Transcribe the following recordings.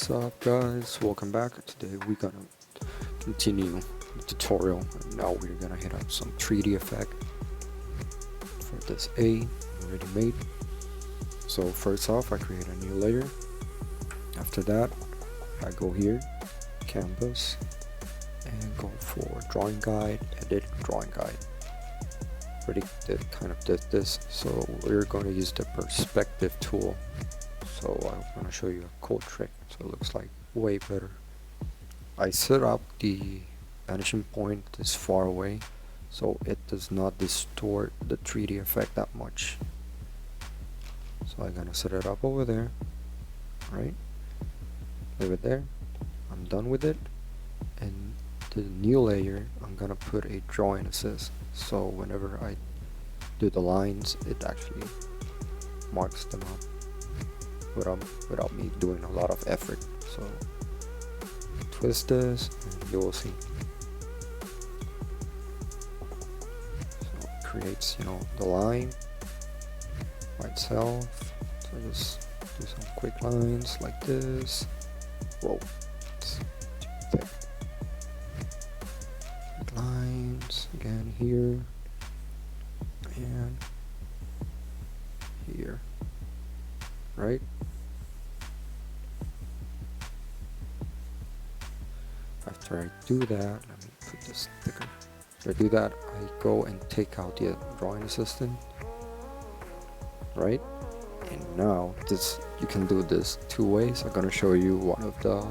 What's up guys, welcome back. Today we're gonna continue the tutorial and now we're gonna hit up some 3D effect for this A already made. So first off I create a new layer. After that I go here, canvas, and go for drawing guide, edit drawing guide. Already kind of did this, so we're going to use the perspective tool. So I'm going to show you a cool trick so it looks like way better. I set up the vanishing point this far away so it does not distort the 3D effect that much. So I'm going to set it up over there, right? Leave it there. I'm done with it. And the new layer I'm going to put a drawing assist, so whenever I do the lines it actually marks them up without me doing a lot of effort. So twist this and you will see. So it creates, the line by itself. So just do some quick lines like this. Whoa, it's too thick. Quick lines again here and here, right? After I do that, let me put this thicker. After I do that, I go and take out the drawing assistant, right? And now you can do this two ways. I'm gonna show you one of the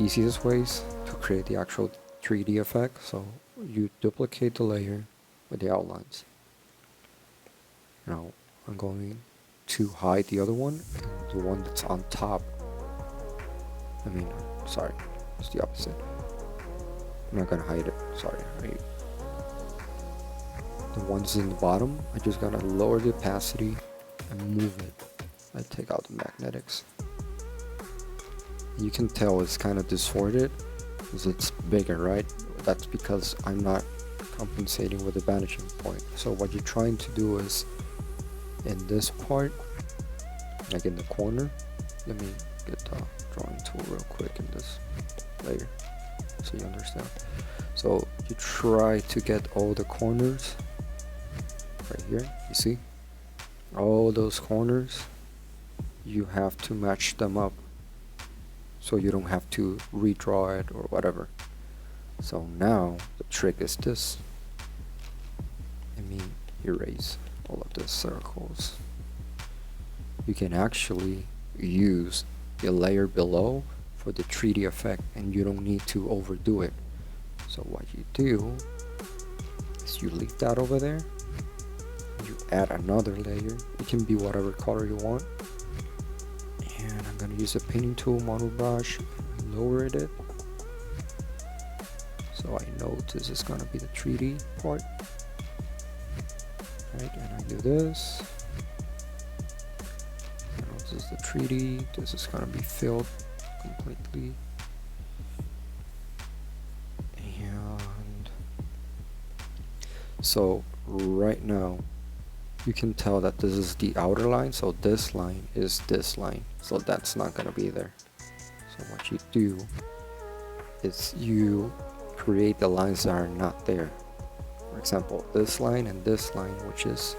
easiest ways to create the actual 3D effect. So you duplicate the layer with the outlines. Now I'm going to hide the other one, and the one that's on top. Sorry, it's the opposite. I'm not gonna hide it, sorry. The ones in the bottom, I just gotta lower the opacity and move it. I take out the magnetics. You can tell it's kind of distorted because it's bigger, right? That's because I'm not compensating with the vanishing point. So what you're trying to do is, in this part, like in the corner, let me get the drawing tool real quick in this layer so you understand. So you try to get all the corners right here, you see all those corners, you have to match them up so you don't have to redraw it or whatever. So now the trick is this. Erase all of the circles. You can actually use the layer below for the 3D effect and you don't need to overdo it. So what you do is you leave that over there, you add another layer. It can be whatever color you want, and I'm gonna use the painting tool, model brush, and lower it, so I know this is gonna be the 3D part. Right, and I do this. This is the 3D. This is gonna be filled completely. And so right now you can tell that this is the outer line, so this line is this line, so that's not gonna be there. So what you do is you create the lines that are not there. For example, this line and this line, which is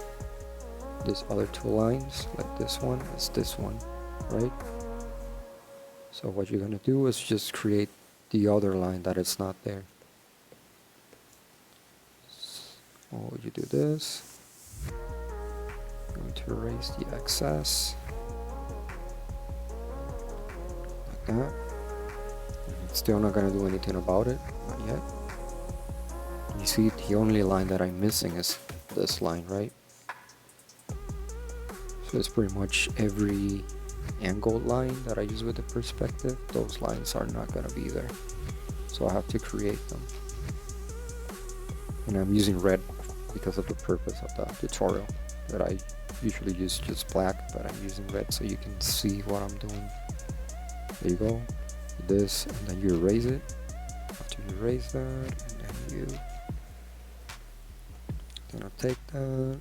these other two lines, like this one is this one, right? So what you're gonna do is just create the other line that is not there. So you do this. I'm going to erase the excess like that. Still not gonna do anything about it, not yet. You see, the only line that I'm missing is this line, right? So it's pretty much every angled line that I use with the perspective, those lines are not gonna be there. So I have to create them. And I'm using red because of the purpose of the tutorial, that I usually use just black, but I'm using red so you can see what I'm doing. There you go. This, and then you erase it. After you erase that, and then you gonna take that.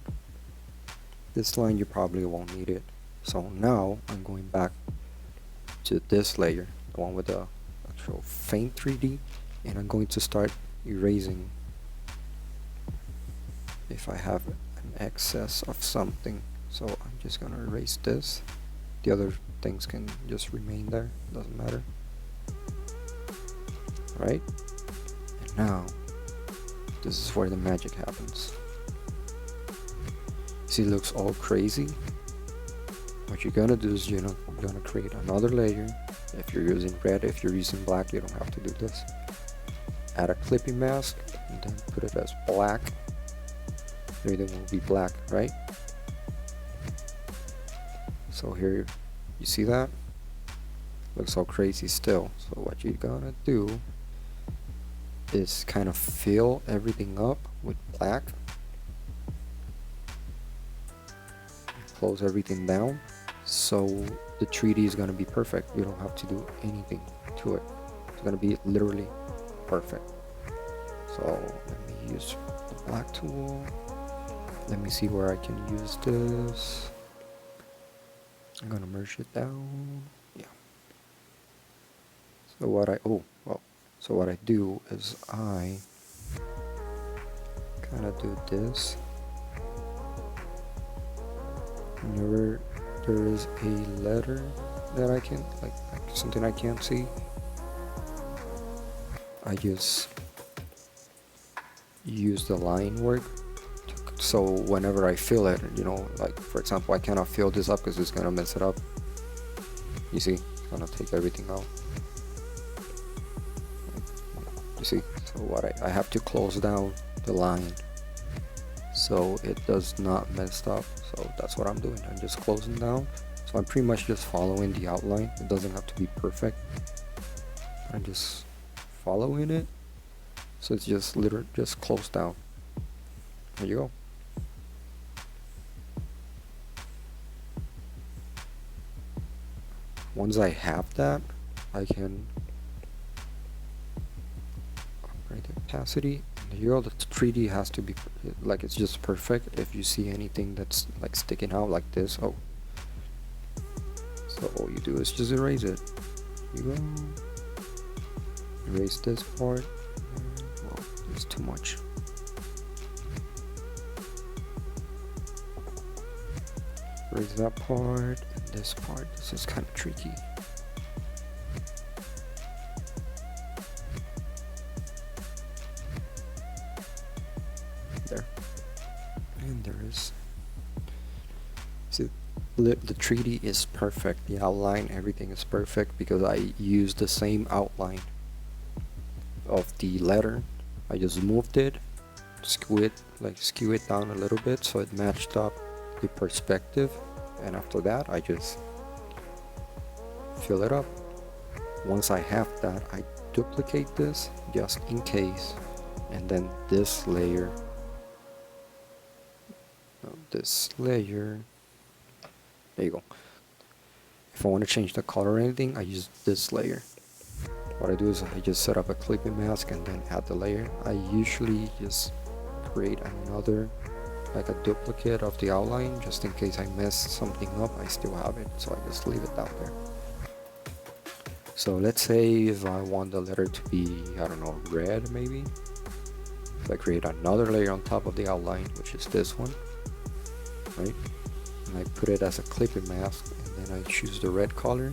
This line you probably won't need it. So now I'm going back to this layer, the one with the actual faint 3D, and I'm going to start erasing if I have an excess of something. So I'm just gonna erase this. The other things can just remain there, doesn't matter. Right? And now, this is where the magic happens. See, it looks all crazy. What you're gonna do is you're gonna create another layer. If you're using red, if you're using black, you don't have to do this. Add a clipping mask and then put it as black. Everything will be black, right? So here, you see that? Looks all crazy still. So what you're gonna do is kind of fill everything up with black. Close everything down. So the 3D is gonna be perfect. You don't have to do anything to it. It's gonna be literally perfect. So let me use the black tool. Let me see where I can use this. I'm gonna merge it down. Yeah. So what I do is I kind of do this. Whenever there is a letter that I can, like something I can't see, I just use the line work. So whenever I fill it, like for example, I cannot fill this up because it's gonna mess it up. You see, it's gonna take everything out. You see, so what I have to close down the line so it does not mess up. So that's what I'm doing. I'm just closing down. So I'm pretty much just following the outline. It doesn't have to be perfect. I'm just following it. So it's just literally just closed down. There you go. Once I have that, I can upgrade the opacity. There you go. The 3D has to be like, it's just perfect. If you see anything that's like sticking out like this, so all you do is just erase it. Here you go. Erase this part. Well, it's too much. Erase that part and this part. This is kind of tricky. There. And there is. See, the 3D is perfect. The outline, everything is perfect because I used the same outline of the letter. I just moved it, skew it down a little bit so it matched up the perspective, and after that I just fill it up. Once I have that, I duplicate this just in case, and then this layer, there you go. If I want to change the color or anything, I use this layer. What I do is I just set up a clipping mask and then add the layer. I usually just create another, like a duplicate of the outline, just in case I mess something up, I still have it, so I just leave it down there. So let's say if I want the letter to be, I don't know, red maybe. So I create another layer on top of the outline, which is this one, right? And I put it as a clipping mask, and then I choose the red color.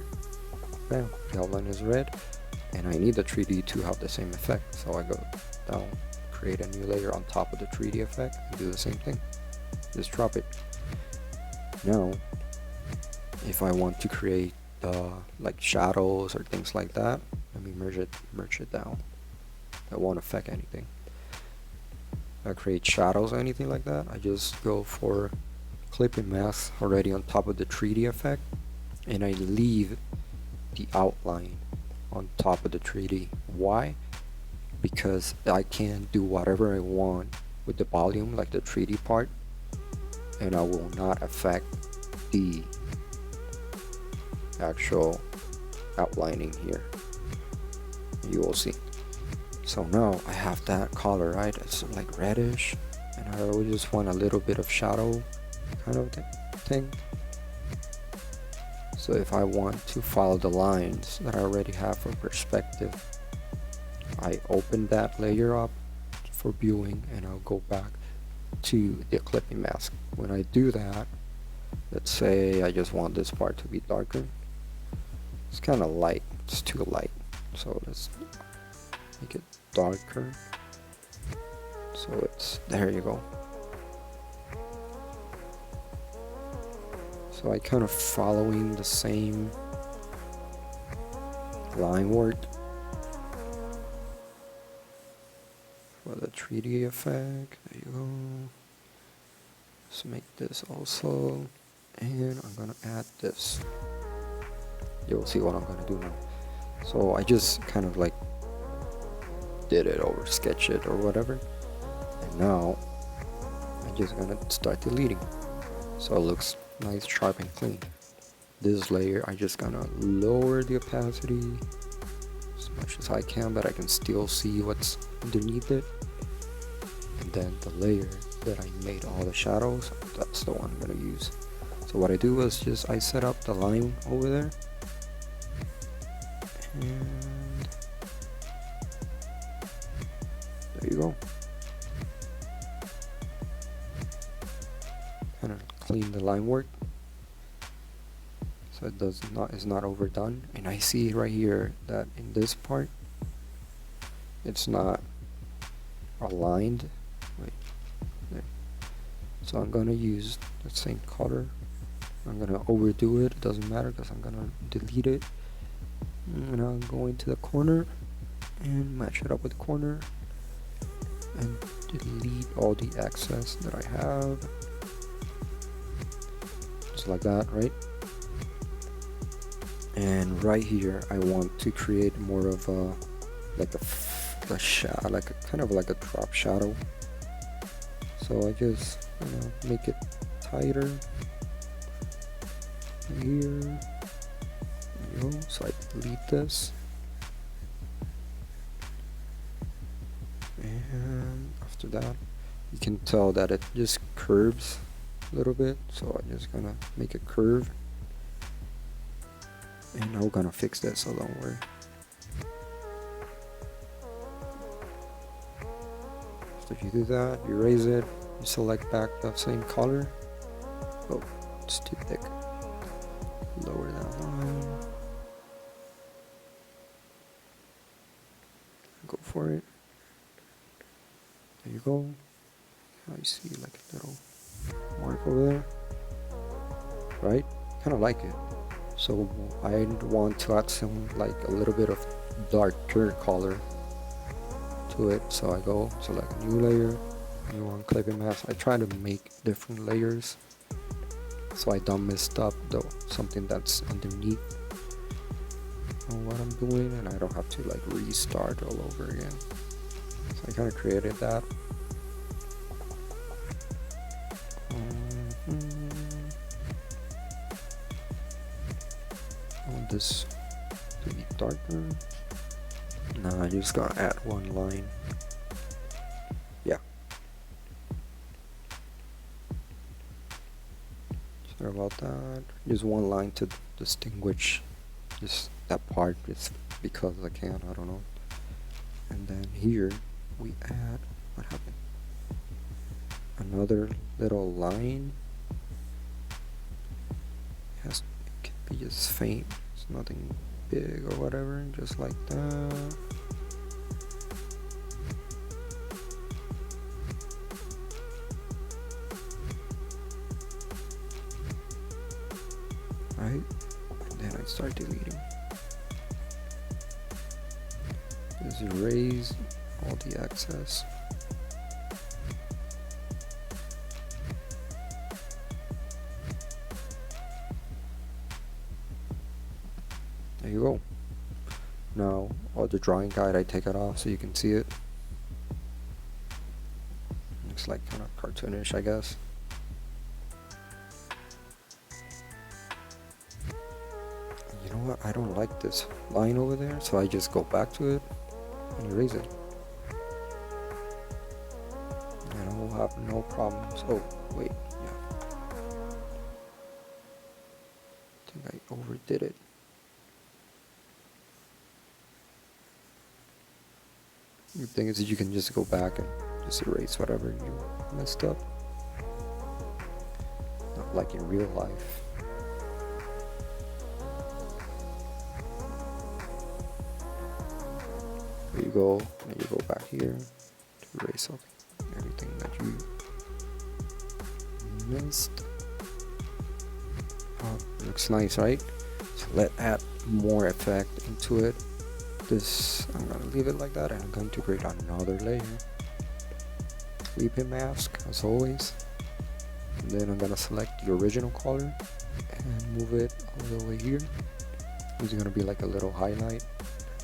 Bam, the outline is red, and I need the 3D to have the same effect, so I go down, create a new layer on top of the 3D effect, and do the same thing. Just drop it. Now, if I want to create like shadows or things like that, let me merge it down. That won't affect anything. If I create shadows or anything like that, I just go for clipping mask already on top of the 3D effect, and I leave the outline on top of the 3D. Why? Because I can do whatever I want with the volume, like the 3D part, and I will not affect the actual outlining here. You will see. So now I have that color, right? It's like reddish, and I always just want a little bit of shadow kind of thing. So if I want to follow the lines that I already have for perspective, I open that layer up for viewing and I'll go back to the clipping mask. When I do that, let's say I just want this part to be darker. It's kind of light, it's too light. So let's make it darker. So it's, there you go. So I kind of following the same line work for the 3D effect. There you go. Let's make this also, and I'm gonna add this. You'll see what I'm gonna do now. So I just kind of like did it or sketch it or whatever, and now I'm just gonna start deleting, so it looks nice, sharp, and clean. This layer I just gonna lower the opacity as much as I can, but I can still see what's underneath it. And then the layer that I made all the shadows, that's the one I'm gonna use. So what I do is just I set up the line over there, and there you go. Kind of clean the line work so it is not overdone. And I see right here that in this part it's not aligned. Wait, there. So I'm gonna use the same color. I'm gonna overdo it. It doesn't matter because I'm gonna delete it. And I'll go into the corner and match it up with the corner and delete all the excess that I have. Just like that, right? And right here, I want to create more of a like a shadow, like a kind of like a drop shadow. So I just make it tighter here. There you go. So I delete this, and after that, you can tell that it just curves a little bit. So I'm just gonna make it curve. And I'm gonna fix that, so don't worry. After you do that, you erase it, you select back the same color. Oh, it's too thick. Lower that line. Go for it. There you go. I see like a little mark over there. Right? Kind of like it. So I want to add some like a little bit of darker color to it. So I go select a new layer, new one, clipping mask. I try to make different layers so I don't mess up something that's underneath what I'm doing, and I don't have to like restart all over again. So I kind of created that. I want this to be darker. Now I just gotta add one line. Yeah. Sorry about that. Just one line to distinguish just that part, just because I can, I don't know. And then here we add, what happened? Another little line. It can be just faint. It's nothing big or whatever, just like that. Right? And then I start deleting. Just erase all the excess. There you go. Now, all the drawing guide, I take it off so you can see it. Looks like kind of cartoonish, I guess. You know what? I don't like this line over there, so I just go back to it and erase it. And I will have no problems. Oh, wait, yeah. I think overdid it. The thing is that you can just go back and just erase whatever you messed up. Not like in real life. There you go, and you go back here to erase everything that you missed. Oh, looks nice, right? So let's add more effect into it. This, I'm gonna leave it like that, and I'm going to create another layer. Weeping mask, as always. And then I'm gonna select the original color and move it all the way here. It's gonna be like a little highlight.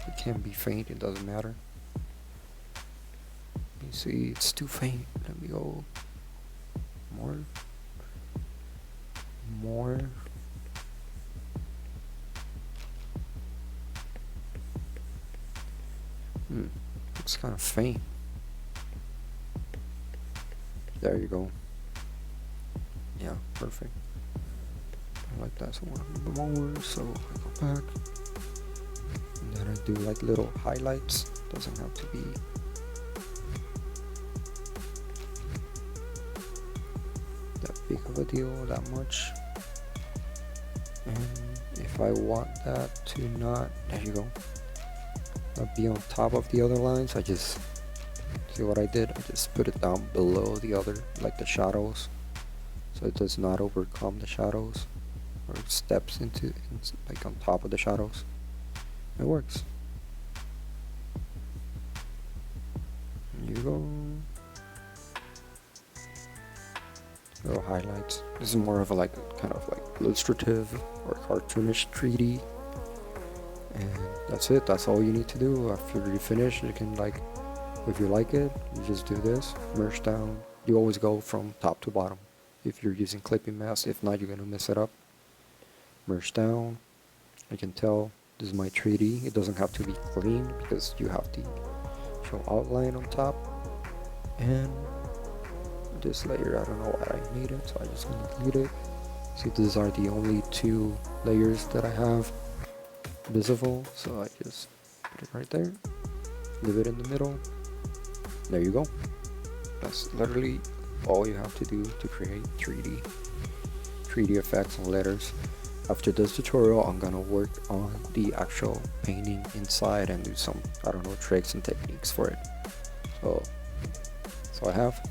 It can be faint, it doesn't matter. You see, it's too faint. Let me go more. Looks kind of faint. There you go. Yeah, perfect. I like that. So I want a little more. So I go back. And then I do like little highlights. Doesn't have to be that big of a deal, that much. And if I want that to not, there you go, not be on top of the other lines, I just, see what I did? I just put it down below the other, like the shadows, so it does not overcome the shadows or steps into like on top of the shadows. It works. There you go. Little highlights. This is more of a like kind of like illustrative or cartoonish 3D. And that's it. That's all you need to do. After you finish, you can, like, if you like it, you just do this, merge down. You always go from top to bottom if you're using clipping mask. If not, you're gonna mess it up. Merge down. I can tell this is my 3D. It doesn't have to be clean because you have the show outline on top. And this layer, I don't know why I made it, so I just gonna delete it. See, these are the only 2 layers that I have visible, so I just put it right there, leave it in the middle. There you go. That's literally all you have to do to create 3D effects on letters. After this tutorial, I'm gonna work on the actual painting inside and do some, I don't know, tricks and techniques for it. So I have